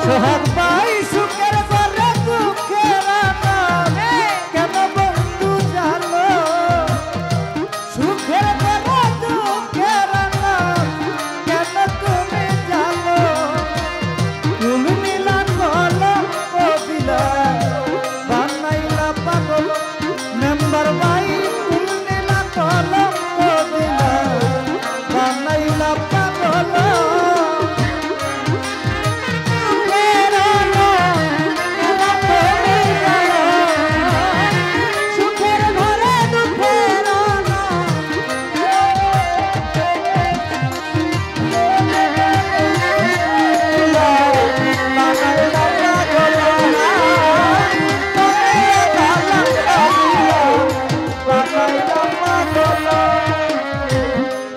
সোহাগ ভাই সুখের ঘরে দুঃখের কেন বন্ধু জানো সুখের ঘরে দুঃখের কেন তুমি জানো ফুল নীলা কলঙ্ক দিলা বানাইলা পাগল মেম্বার ভাই ফুল নীলা কলঙ্ক দিলা বানাইলা পাগল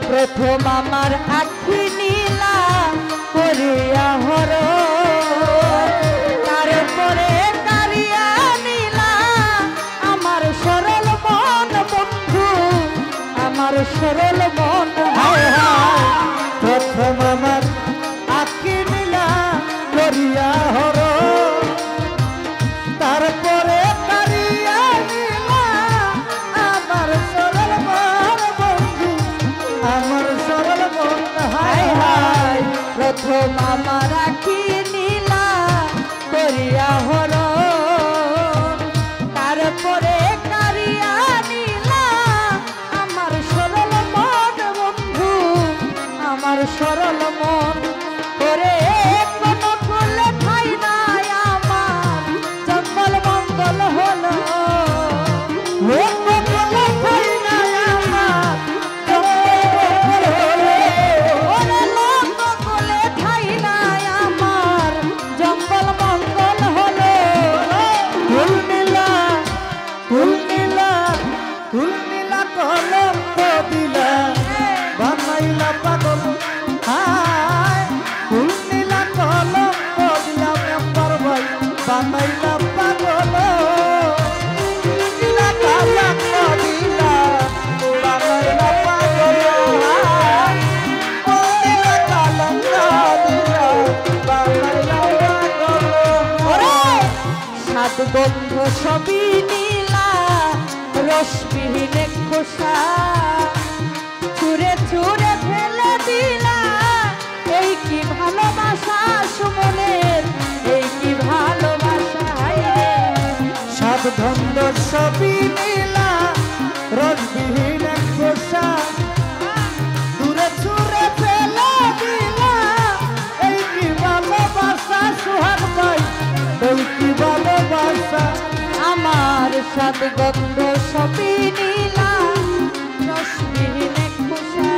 প্রথম আমার আখি নীলা করিয়া হর তারপরে কারিয়া নীলা আমার সরল মন বন্ধু আমার সরল মন হায় হায় প্রথম আমার আখি নীলা করিয়া হর তারপরে কারিয়া নীলা আমার সরল মন বন্ধু আমার সরল মন হায় হায় প্রথম আমার আখি নীলা করিয়া হর তারপরে কারিয়া নীলা আমার সরল মন বন্ধু আমার সরল মন করে কোন করলে ঠাই নাই আমার জঙ্গল মঙ্গল হলো বানাইলা পাগল নীলা কলঙ্ক দিলা বানাইলা পাগল নীলা কলঙ্ক দিলা বানাইলা পাগল সাত গন্ধ সবই নীলা রসবিহীন খোসা চুরে চুরে ফেলে দিলা এই কি ভালোবাসা সুমনের এই কি ভালোবাসা সাত গন্ধ সবই নীলা রসবিহীন খোসা দূরে ছুঁড়ে ফেলে দিলা এই কি ভালোবাসা সোহাগ ভাই এই কি ভালোবাসা আমার সাত গন্ধ সবই নীলা রসবিহীন খোসা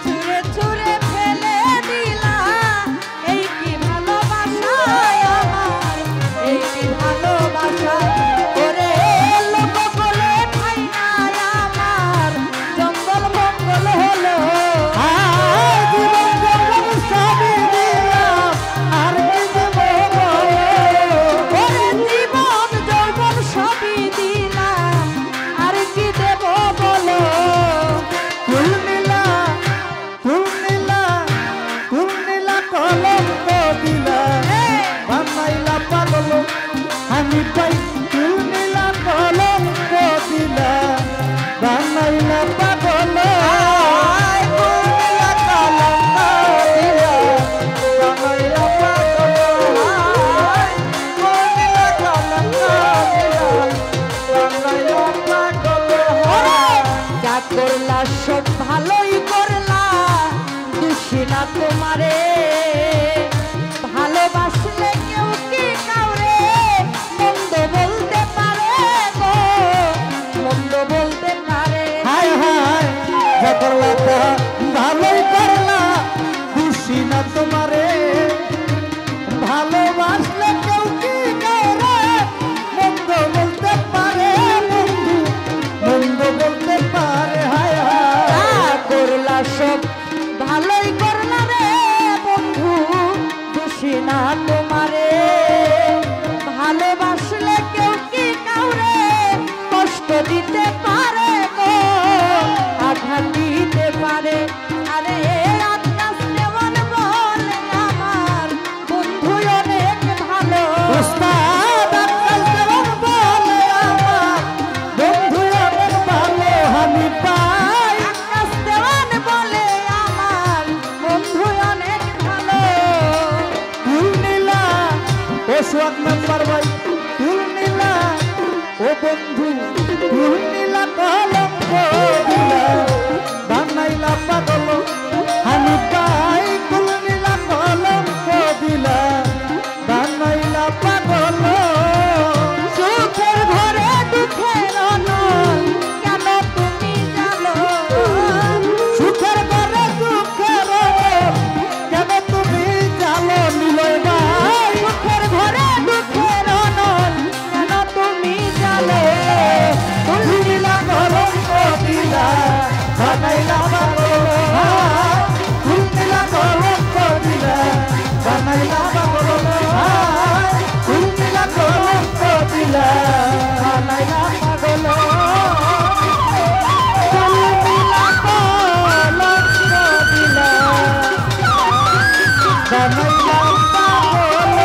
চুরে চুরে ফেলে দিলা এই কি ভালোবাসা আমার এই কি ভালোবাসা ওরে লোক বলে ঠাই নাই আমার জঙ্গল মঙ্গল হলো জীবন জন্ম সবই দিলাম আর কি দেব ওরে জীবন যৌবন সবই দিলাম আর কি দেব বলো ফুল নীলা কলঙ্ক দিলা বানাইলা পাগল আমি পাই ফুল নীলা কলঙ্ক দিলা বানাইলা পাগল ফুল নীলা কলঙ্ক দিলা বানাইলা পাগল ফুল নীলা কলঙ্ক দিলা বানাইলা পাগল যা করলা সব ভালোই করলা দোষী না তোমারে ভালোবাসলে কেউ কি কাউরে মন্দ বলতে পারে গো মন্দ বলতে পারে হায় হায় যা করলা তা ভালোই করলা খুশি না তোমারে ভালোবাসলে কেউ কি করে মন্দ বলতে পারে বন্ধু মন্দ বলতে পারে হায় হায় করলা সব ভালোই করলা রে বন্ধু দোষী না তোমারে ভালোবাসলে কেউ কি কাউরে কষ্ট দিতে পারে গো আঘাত দিতে পারে আরে আত্মা যেমন বলে আমার বন্ধু সোহাগ মেম্বার ভাই তুল নীলা ও বন্ধু তুল নীলা কলঙ্ক দিলা বানাইলা পাগল হানি পাই তুল নীলা কলঙ্ক দিলা বানাইলা পাগল সুখের ঘরে দুঃখের অনল কেন তুমি জানো সুখের ঘরে দুঃখের কেন তুমি জানো নিলয় ভাই সুখের ঘরে দুঃখের অনল কেন তুমি জানো তুল নীলা কলঙ্ক দিলা বানাইলা পাগল তুল নীলা কলঙ্ক দিলা বানাইলা পাগল তুল নীলা কলঙ্ক দিলা বানাইলা পাগল তুল নীলা কলঙ্ক দিলা বানাইলা পাগল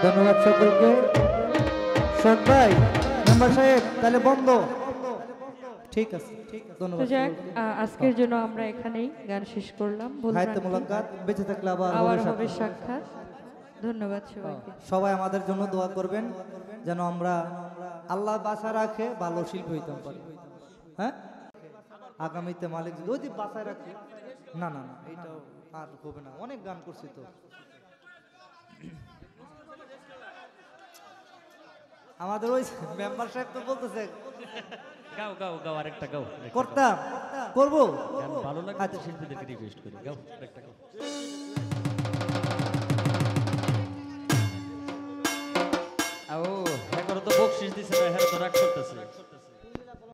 ধন্যবাদ সকলকে শোক ভাই মেম্বার সাহেব তাহলে বন্ধ ঠিক আছে তো ধন্যবাদ যাক সকলকে। আজকের জন্য আমরা এখানেই গান শেষ করলাম হায়াতে মোলাকাত বেঁচে থাকলে আবার আবার হবে হবে সাক্ষাৎ। সাক্ষাৎ ধন্যবাদ সবাইকে সবাই আমাদের জন্য দোয়া করবেন যেন আমরা আল্লাহ বাসা রাখে ভালো শিল্পী হইতাম পারি হ্যাঁ আগামীতে মালিক যদি ওই বাসায় রাখে না না না এইটাও আর হবে না অনেক গান করছি তো আমাদের ওই মেম্বার সাহেব তো বলতেছে গাও গাও গাও আরেকটা গাও করতাম করবো গান ভালো লাগে আচ্ছা। তো শিল্পীদেরকে রিকোয়েস্ট করি গাও আরেকটা গাও ও এখন তো বকশিস দিছে না হ্যাঁ তো রাগ করতেছে